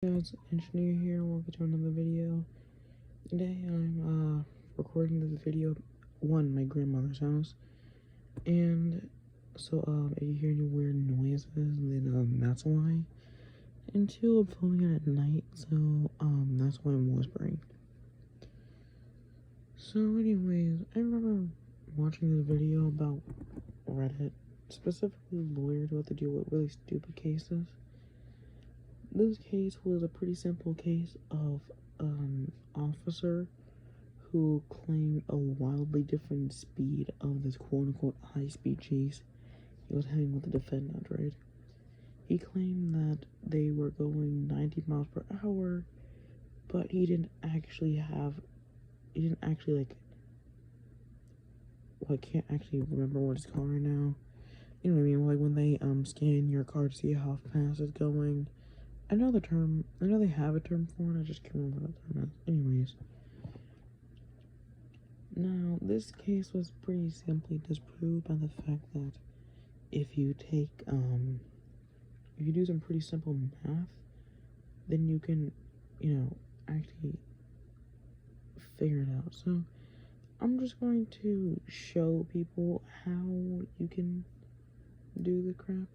Guys, Engineer here. Welcome to another video. Today I'm recording this video one my grandmother's house, and so if you hear any weird noises, then that's why. And two, I'm filming it at night, so that's why I'm whispering. So anyways, I remember watching this video about Reddit, specifically lawyers who have to deal with really stupid cases. This case was a pretty simple case of an officer who claimed a wildly different speed of this quote-unquote high-speed chase he was having with the defendant, right? He claimed that they were going 90 miles per hour, but he didn't actually like, well, I can't actually remember what it's called right now. You know what I mean? Like when they scan your car to see how fast it's going. I know the term, I know they have a term for it, I just can't remember what that term is. Anyways. Now, this case was pretty simply disproved by the fact that if you do some pretty simple math, then you can, actually figure it out. So, I'm just going to show people how you can do the crap.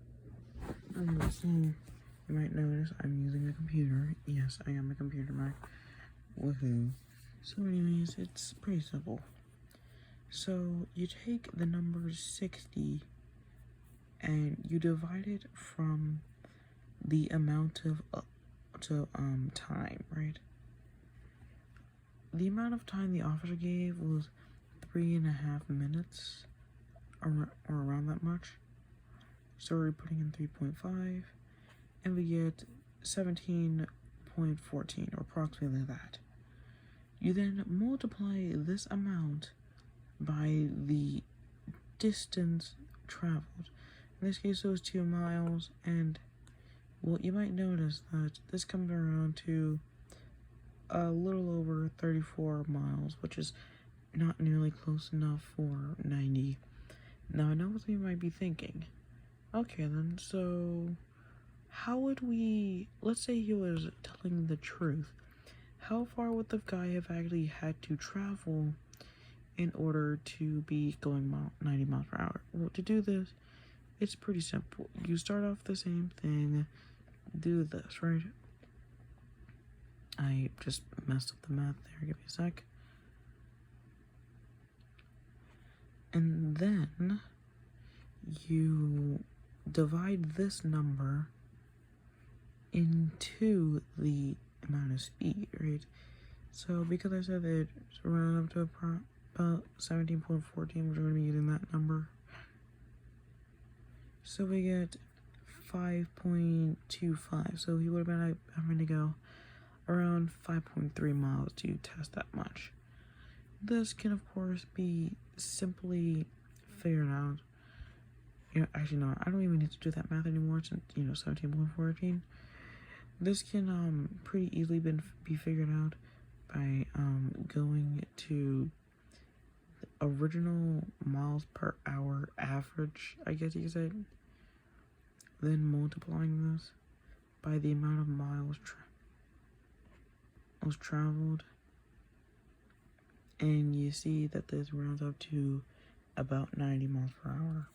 So, you might notice I'm using a computer. Yes, I am a computer Mac. Woohoo. So anyways, it's pretty simple. So you take the number 60 and you divide it from the amount of time, right? The amount of time the officer gave was 3.5 minutes, or around that much. So we're putting in 3.5, and we get 17.14, or approximately that. You then multiply this amount by the distance traveled. In this case, it was 2 miles, and well, you might notice that this comes around to a little over 34 miles, which is not nearly close enough for 90. Now, I know what you might be thinking. Okay, then, so how would we, let's say he was telling the truth, how far would the guy have actually had to travel in order to be going 90 miles per hour? Well, to do this, it's pretty simple. You start off the same thing, do this, right? I just messed up the math there, give me a sec. And then you divide this number into the amount of speed, right? So because I said that it's around up to about 17.14, we're going to be using that number. So we get 5.25. So he would have been having to go around 5.3 miles to test that much. This can, of course, be simply figured out. Actually, no, I don't even need to do that math anymore since, 17.14. This can pretty easily be figured out by going to the original miles per hour average, I guess you could say, then multiplying this by the amount of miles traveled, and you see that this rounds up to about 90 miles per hour.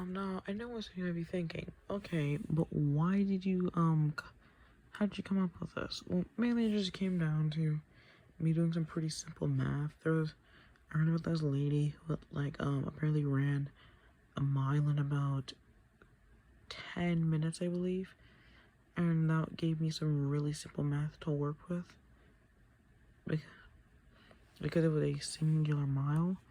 Now I know what you might be thinking. Okay, but why did you how did you come up with this? Well, mainly it just came down to me doing some pretty simple math. I heard about this lady who apparently ran a mile in about 10 minutes, I believe, and that gave me some really simple math to work with because it was a singular mile.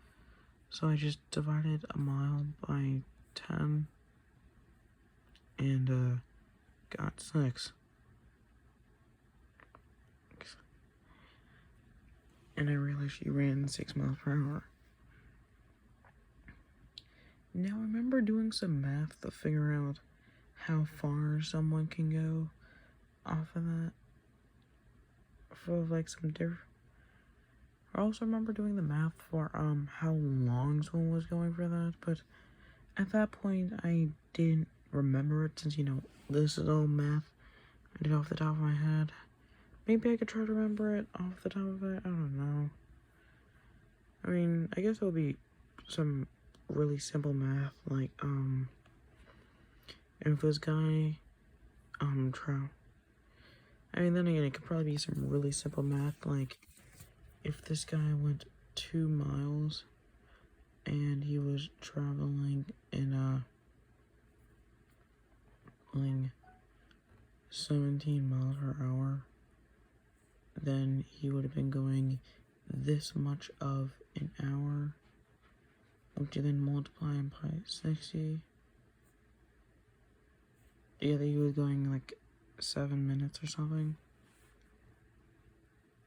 So I just divided a mile by 10 and got 6. And I realized she ran 6 miles per hour. Now I remember doing some math to figure out how far someone can go off of that for like some different. I also remember doing the math for how long someone was going for that, but at that point I didn't remember it since, this is all math I did off the top of my head. Maybe I could try to remember it off the top of it. I don't know. I mean, I guess it'll be some really simple math, like, if this guy, I mean, then again, it could probably be some really simple math, like, if this guy went 2 miles, and he was traveling in, like, 17 miles per hour, then he would have been going this much of an hour, which you then multiply by 60. Yeah, he was going like 7 minutes or something.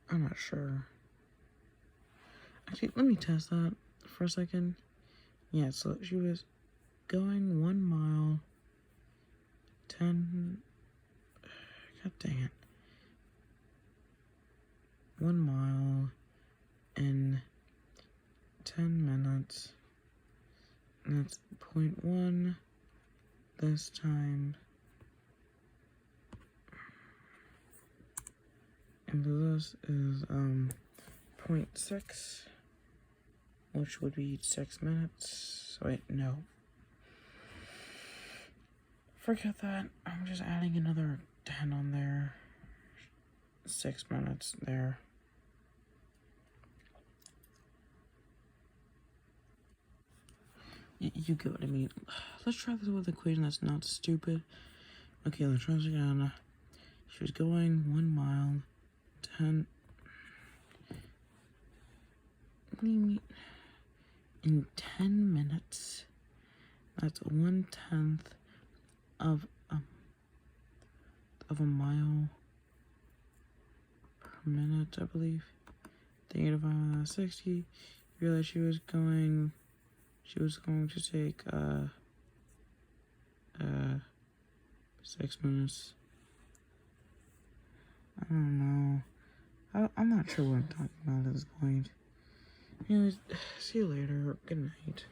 I'm not sure. Actually, let me test that for a second. Yeah, so she was going 1 mile, 10, god dang it. 1 mile in 10 minutes. And that's 0.1 this time. And this is 0.6, which would be 6 minutes. So wait, no. Forget that. I'm just adding another 10 on there. 6 minutes there. You get what I mean. Let's try this with an equation that's not stupid. Okay, let's try this again. She was going 1 mile, 10. What do you mean? In 10 minutes. That's 1/10 of a mile per minute, I believe. Then you divide 60. You realize she was going to take 6 minutes. I don't know. I'm not sure what I'm talking about at this point. Anyways, see you later. Good night.